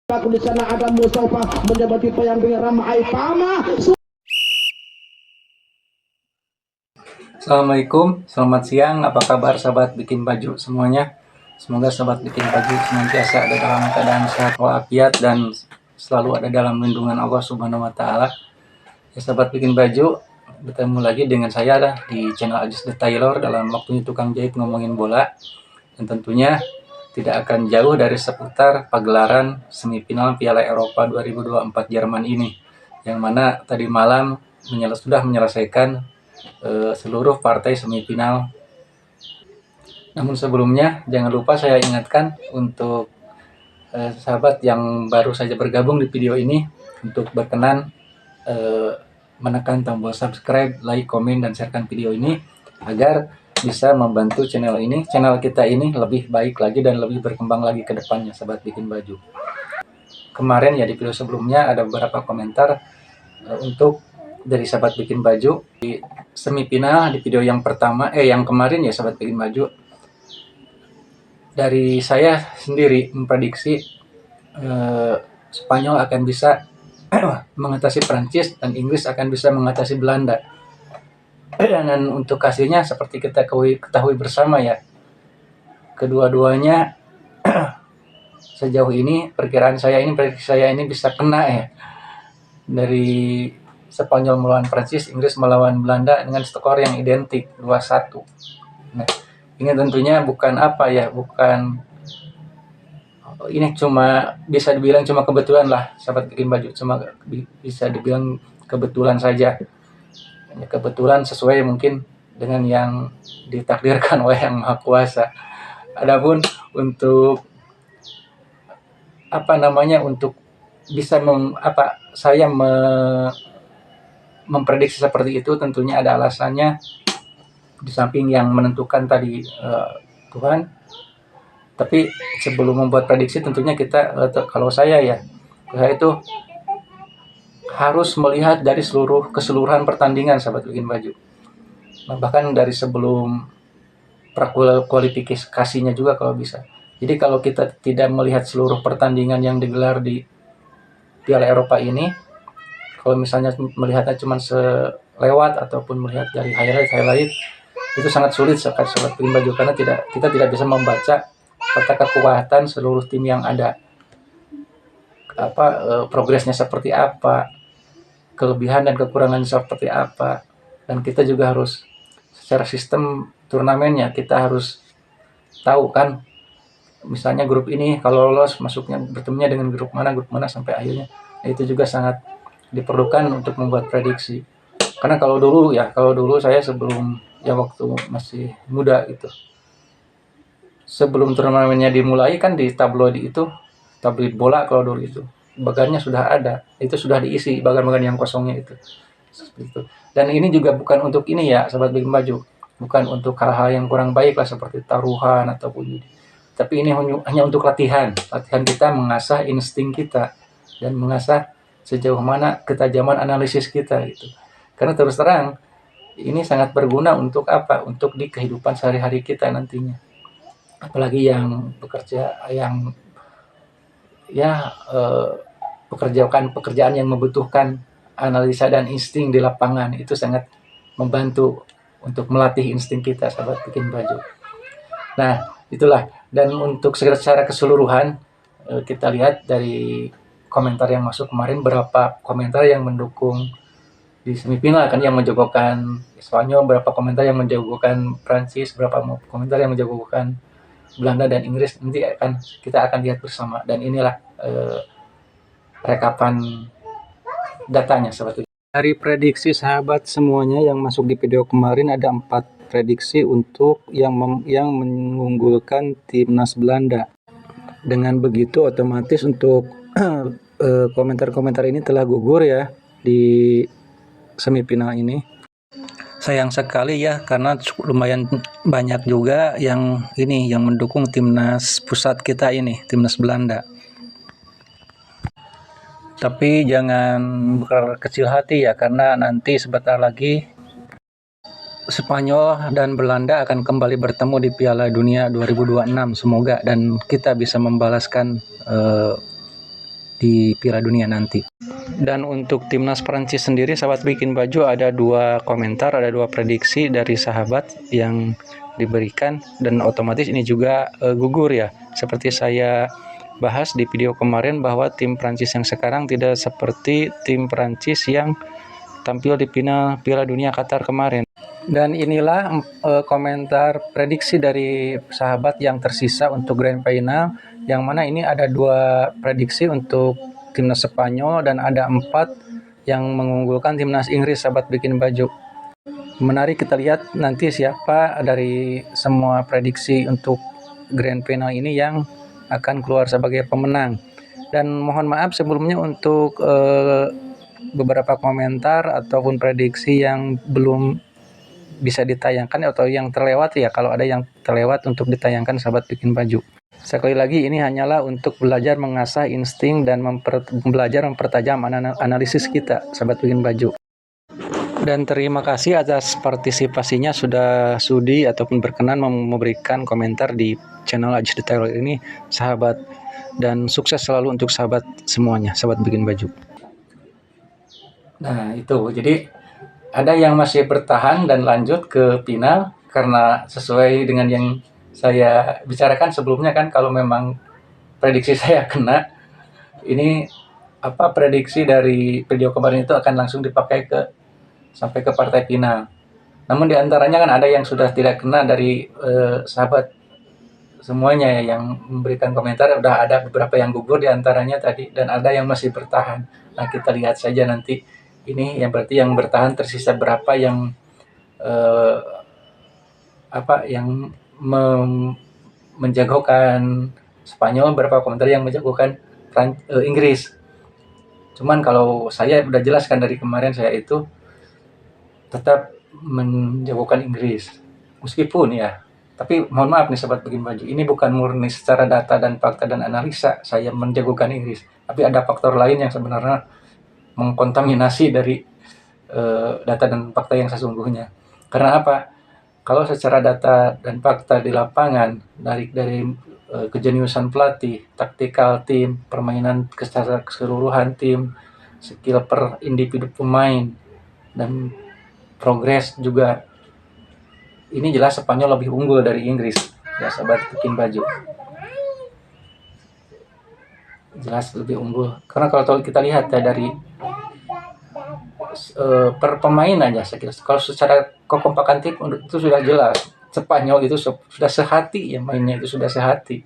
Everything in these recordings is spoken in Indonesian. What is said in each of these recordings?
Aku di sana ada Mustafa menjabati payang ramai pama. Assalamualaikum, selamat siang. Apa kabar sahabat bikin baju semuanya? Semoga sahabat bikin baju senantiasa ada dalam keadaan sehat walafiat dan selalu ada dalam lindungan Allah Subhanahu wa taala. Ya, sahabat bikin baju, bertemu lagi dengan saya di channel Ajis The Tailor dalam waktunya tukang jahit ngomongin bola. Dan tentunya tidak akan jauh dari seputar pagelaran semifinal Piala Eropa 2024 Jerman ini, yang mana tadi malam sudah menyelesaikan seluruh partai semifinal. Namun sebelumnya jangan lupa saya ingatkan untuk sahabat yang baru saja bergabung di video ini untuk berkenan menekan tombol subscribe, like, komen, dan sharekan video ini agar bisa membantu channel kita ini lebih baik lagi dan lebih berkembang lagi ke depannya, sahabat bikin baju. Kemarin ya di video sebelumnya ada beberapa komentar untuk dari sahabat bikin baju di semifinal di video yang pertama yang kemarin ya sahabat bikin baju. Dari saya sendiri memprediksi Spanyol akan bisa mengatasi Prancis dan Inggris akan bisa mengatasi Belanda. Dan untuk hasilnya seperti kita ketahui bersama ya, kedua-duanya sejauh ini prediksi saya ini bisa kena ya. Dari Spanyol melawan Prancis, Inggris melawan Belanda dengan skor yang identik 2-1. Nah, ini tentunya bukan ini cuma bisa dibilang cuma kebetulan lah, sahabat bikin baju, cuma bisa dibilang kebetulan saja. Kebetulan sesuai mungkin dengan yang ditakdirkan oleh Yang Maha Kuasa. Adapun untuk untuk bisa saya memprediksi seperti itu, tentunya ada alasannya di samping yang menentukan tadi Tuhan. Tapi sebelum membuat prediksi tentunya kita kalau saya itu harus melihat dari keseluruhan pertandingan, sahabat bikin baju. Nah, bahkan dari sebelum prakualifikasinya juga kalau bisa. Jadi kalau kita tidak melihat seluruh pertandingan yang digelar di Piala Eropa ini, kalau misalnya melihatnya cuma selewat ataupun melihat dari highlight itu sangat sulit sahabat bikin baju, karena kita tidak bisa membaca peta kekuatan seluruh tim yang ada, progresnya seperti apa, kelebihan dan kekurangan seperti apa. Dan kita juga harus secara sistem turnamennya kita harus tahu kan, misalnya grup ini kalau lolos masuknya bertemunya dengan grup mana sampai akhirnya. Nah, itu juga sangat diperlukan untuk membuat prediksi. Karena kalau dulu saya sebelum waktu masih muda gitu, sebelum turnamennya dimulai kan di tabloid bola kalau dulu itu bagannya sudah ada, itu sudah diisi bagan-bagan yang kosongnya itu. Seperti itu. Dan ini juga bukan untuk ini ya sahabat bikin baju, bukan untuk hal-hal yang kurang baik lah seperti taruhan ataupun judi, tapi ini hanya untuk latihan kita mengasah insting kita dan mengasah sejauh mana ketajaman analisis kita gitu. Karena terus terang ini sangat berguna untuk untuk di kehidupan sehari-hari kita nantinya, apalagi yang bekerja pekerjaan yang membutuhkan analisa dan insting di lapangan, itu sangat membantu untuk melatih insting kita, sahabat bikin baju. Nah, itulah. Dan untuk secara keseluruhan kita lihat dari komentar yang masuk kemarin, berapa komentar yang mendukung di semifinal kan, yang menjagokan Spanyol, berapa komentar yang menjagokan Prancis, berapa komentar yang menjagokan Belanda dan Inggris. Nanti kita akan lihat bersama, dan inilah rekapan datanya sahabat. Dari prediksi sahabat semuanya yang masuk di video kemarin, ada 4 prediksi untuk yang mengunggulkan timnas Belanda. Dengan begitu otomatis untuk komentar-komentar ini telah gugur ya di semifinal ini. Sayang sekali ya, karena lumayan banyak juga yang mendukung timnas pusat kita ini, timnas Belanda. Tapi jangan berkecil hati ya, karena nanti sebentar lagi Spanyol dan Belanda akan kembali bertemu di Piala Dunia 2026 semoga, dan kita bisa membalaskan di Piala Dunia nanti. Dan untuk timnas Prancis sendiri, sahabat bikin baju, ada 2 komentar, ada 2 prediksi dari sahabat yang diberikan, dan otomatis ini juga gugur ya. Seperti saya bahas di video kemarin bahwa tim Prancis yang sekarang tidak seperti tim Prancis yang tampil di final Piala Dunia Qatar kemarin. Dan inilah komentar prediksi dari sahabat yang tersisa untuk Grand Final, yang mana ini ada 2 prediksi untuk timnas Spanyol dan ada 4 yang mengunggulkan timnas Inggris, sahabat bikin baju. Menarik kita lihat nanti siapa dari semua prediksi untuk Grand Final ini yang akan keluar sebagai pemenang. Dan mohon maaf sebelumnya untuk beberapa komentar ataupun prediksi yang belum bisa ditayangkan atau yang terlewat ya, kalau ada yang terlewat untuk ditayangkan, sahabat bikin baju. Sekali lagi, ini hanyalah untuk belajar mengasah insting dan belajar mempertajam analisis kita, sahabat bikin baju. Dan terima kasih atas partisipasinya, sudah sudi ataupun berkenan memberikan komentar di channel Ajis The Tailor ini, sahabat. Dan sukses selalu untuk sahabat semuanya, sahabat bikin baju. Nah itu, jadi ada yang masih bertahan dan lanjut ke final karena sesuai dengan yang saya bicarakan sebelumnya kan, kalau memang prediksi saya kena, ini prediksi dari video kemarin itu akan langsung dipakai sampai ke partai final. Namun diantaranya kan ada yang sudah tidak kena dari sahabat semuanya yang memberikan komentar, udah ada beberapa yang gugur diantaranya tadi, dan ada yang masih bertahan. Nah kita lihat saja nanti. Ini yang berarti yang bertahan tersisa berapa yang menjagokan Spanyol, berapa komentar yang menjagokan Inggris. Cuman kalau saya udah jelaskan dari kemarin, saya itu tetap menjagokan Inggris. Meskipun ya, tapi mohon maaf nih sahabat bikin baju, ini bukan murni secara data dan fakta dan analisa saya menjagokan Inggris, tapi ada faktor lain yang sebenarnya mengkontaminasi dari data dan fakta yang sesungguhnya. Karena apa? Kalau secara data dan fakta di lapangan, dari kejeniusan pelatih, taktikal tim, permainan secara keseluruhan tim, skill per individu pemain, dan progres juga, ini jelas Spanyol lebih unggul dari Inggris ya, sahabat bikin baju. Jelas lebih unggul. Karena kalau kita lihat ya dari per pemain aja, saya kira kalau secara kekompakan tim itu sudah jelas Spanyol itu sudah sehati ya, mainnya itu sudah sehati,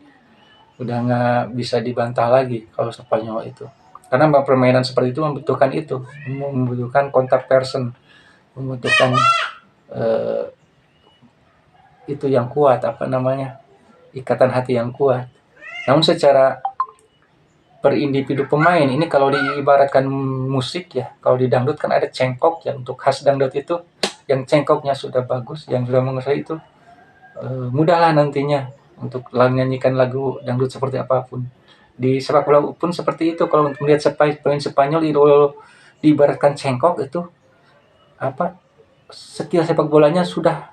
udah nggak bisa dibantah lagi kalau Spanyol itu, karena permainan seperti itu membutuhkan kontak person, membutuhkan itu yang kuat, ikatan hati yang kuat. Namun secara per individu pemain ini, kalau diibaratkan musik ya, kalau di dangdut kan ada cengkok ya, untuk khas dangdut itu yang cengkoknya sudah bagus, yang sudah menguasai itu mudahlah nantinya untuk nyanyikan lagu dangdut seperti apapun. Di sepak bola pun seperti itu, kalau melihat pemain Spanyol diibaratkan cengkok itu, skill sepak bolanya sudah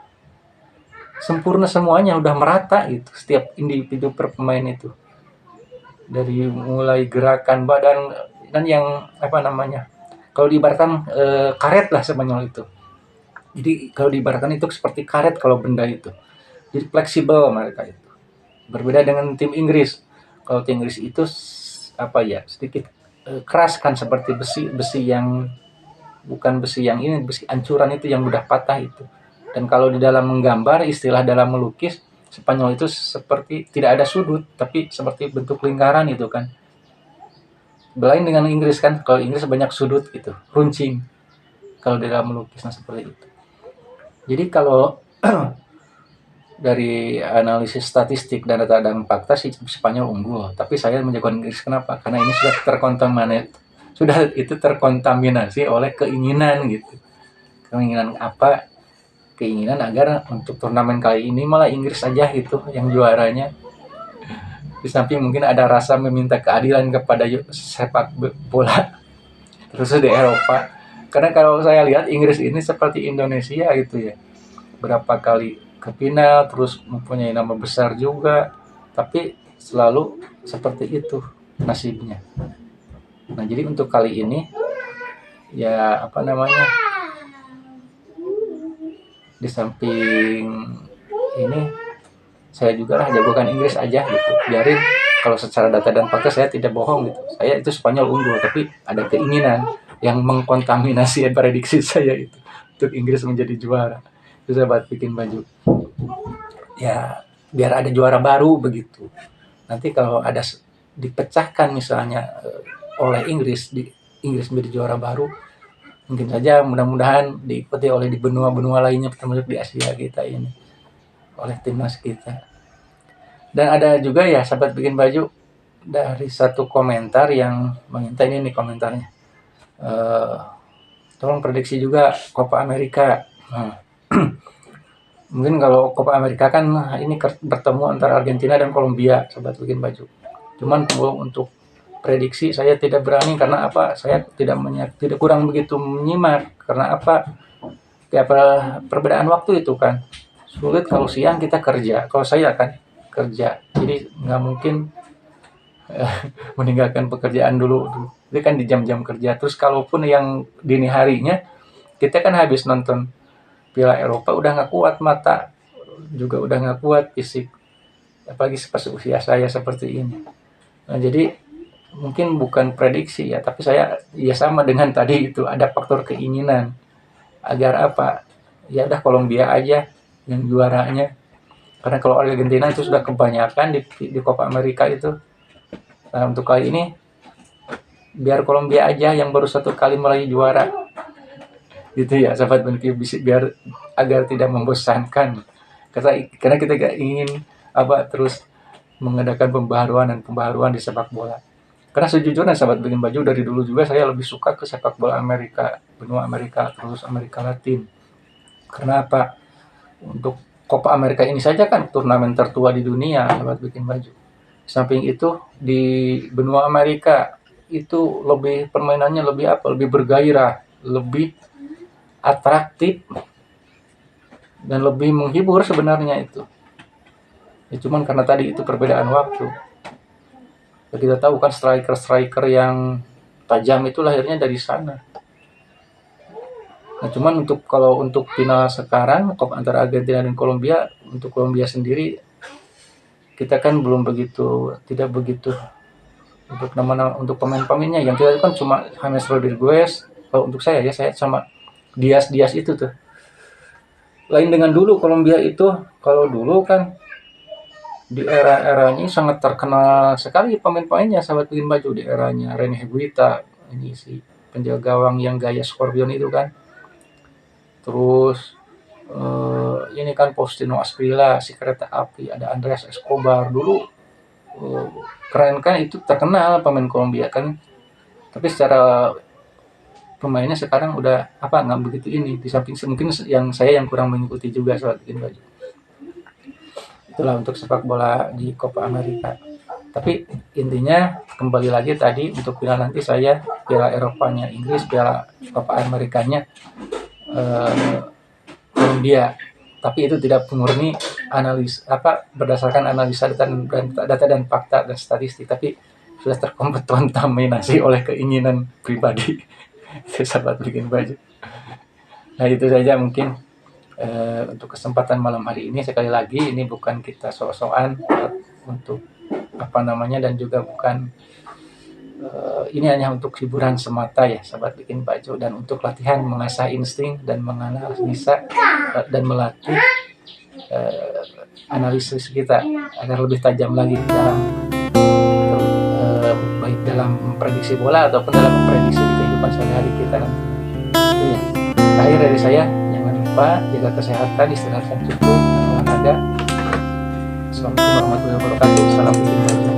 sempurna semuanya, udah merata gitu, setiap individu per pemain itu, dari mulai gerakan badan dan yang kalau diibaratkan karet lah Spanyol itu. Jadi kalau diibaratkan itu seperti karet kalau benda itu. Jadi fleksibel mereka itu. Berbeda dengan tim Inggris. Kalau tim Inggris itu sedikit keras kan, seperti besi yang bukan besi yang ini, besi ancuran itu yang mudah patah itu. Dan kalau di dalam menggambar, istilah dalam melukis, Spanyol itu seperti tidak ada sudut, tapi seperti bentuk lingkaran itu kan. Belain dengan Inggris kan, kalau Inggris banyak sudut gitu, runcing. Kalau di dalam melukis, seperti itu. Jadi kalau dari analisis statistik dan data dan fakta sih Spanyol unggul, tapi saya menjagokan Inggris. Kenapa? Karena ini sudah terkontaminasi oleh keinginan gitu. Keinginan agar untuk turnamen kali ini malah Inggris aja gitu yang juaranya. Di samping mungkin ada rasa meminta keadilan kepada sepak bola terus di Eropa. Karena kalau saya lihat Inggris ini seperti Indonesia gitu ya, berapa kali ke final, terus mempunyai nama besar juga, tapi selalu seperti itu nasibnya. Nah, jadi untuk kali ini ya apa namanya, di samping ini saya juga lah jagokan Inggris aja gitu. Biarin kalau secara data dan fakta saya tidak bohong gitu. Saya itu Spanyol unggul, tapi ada keinginan yang mengkontaminasi prediksi saya itu untuk Inggris menjadi juara. Itu saya buat bikin baju. Ya, biar ada juara baru begitu. Nanti kalau ada dipecahkan misalnya oleh Inggris, di Inggris menjadi juara baru, mungkin saja mudah-mudahan diikuti oleh di benua-benua lainnya, termasuk di Asia kita ini, oleh timnas kita. Dan ada juga ya sahabat bikin baju dari satu komentar yang meminta ini nih komentarnya, tolong prediksi juga Copa America. Nah, mungkin kalau Copa America kan ini bertemu antara Argentina dan Kolombia, sahabat bikin baju. Cuman untuk prediksi saya tidak berani karena apa? Saya tidak kurang begitu menyimak karena apa? Ya perbedaan waktu itu kan sulit. Kalau siang kita kerja, kalau saya kan kerja, jadi nggak mungkin meninggalkan pekerjaan dulu. Itu kan di jam-jam kerja. Terus kalaupun yang dini harinya kita kan habis nonton Piala Eropa, udah nggak kuat mata, juga udah nggak kuat fisik, apalagi seperti usia saya seperti ini. Nah, jadi mungkin bukan prediksi ya, tapi saya ya sama dengan tadi itu, ada faktor keinginan agar apa, ya udah Kolombia aja yang juaranya, karena kalau Argentina itu sudah kebanyakan di Copa America itu. Nah, untuk kali ini biar Kolombia aja yang baru satu kali meraih juara gitu ya sahabat Benki, biar agar tidak membosankan, karena kita gak ingin apa terus mengadakan pembaharuan di sepak bola. Karena sejujurnya sahabat bikin baju, dari dulu juga saya lebih suka ke sepak bola Amerika, benua Amerika, terus Amerika Latin. Karena apa? Untuk Copa Amerika ini saja kan turnamen tertua di dunia sahabat bikin baju. Samping itu di benua Amerika itu lebih permainannya lebih apa? Lebih bergairah, lebih atraktif dan lebih menghibur sebenarnya itu. Ya cuman karena tadi itu perbedaan waktu. Ya, kita tahu kan striker yang tajam itu lahirnya dari sana. Nah, cuman kalau untuk final sekarang antara Argentina dan Kolombia, untuk Kolombia sendiri kita kan belum begitu, tidak begitu untuk nama-nama, untuk pemain-pemainnya yang kita kan cuma James Rodriguez. Kalau untuk saya ya, saya sama Diaz itu tuh. Lain dengan dulu Kolombia itu, kalau dulu kan di era-eranya sangat terkenal sekali pemain-pemainnya sahabat bikin baju, di eranya Rene Higuita, ini si penjaga gawang yang gaya Scorpion itu kan. Terus ini kan Faustino Asprilla, si kereta api, ada Andreas Escobar dulu, keren kan, itu terkenal pemain Kolombia kan. Tapi secara pemainnya sekarang udah apa, nggak begitu ini. Di samping mungkin yang kurang mengikuti juga soal bikin baju. Itulah untuk sepak bola di Copa America. Tapi intinya kembali lagi tadi, untuk piala nanti saya piala Eropanya Inggris, piala Copa Amerikanya Kolombia. Tapi itu tidak murni berdasarkan analisa data dan fakta dan statistik, tapi sudah terkontaminasi oleh keinginan pribadi. Itu sahabat bikin baju. Nah, itu saja mungkin untuk kesempatan malam hari ini. Sekali lagi ini bukan kita sok-sokan untuk apa namanya, dan juga bukan ini hanya untuk hiburan semata ya sahabat bikin baju, dan untuk latihan mengasah insting dan menganalisa dan melatih analisis kita agar lebih tajam lagi dalam baik dalam memprediksi bola ataupun dalam memprediksi di kehidupan sehari-hari kita nanti. Itu ya. Akhir dari saya, jangan lupa jaga kesehatan, istirahat yang cukup, olahraga. Assalamualaikum warahmatullahi wabarakatuh. Salam bikin baju.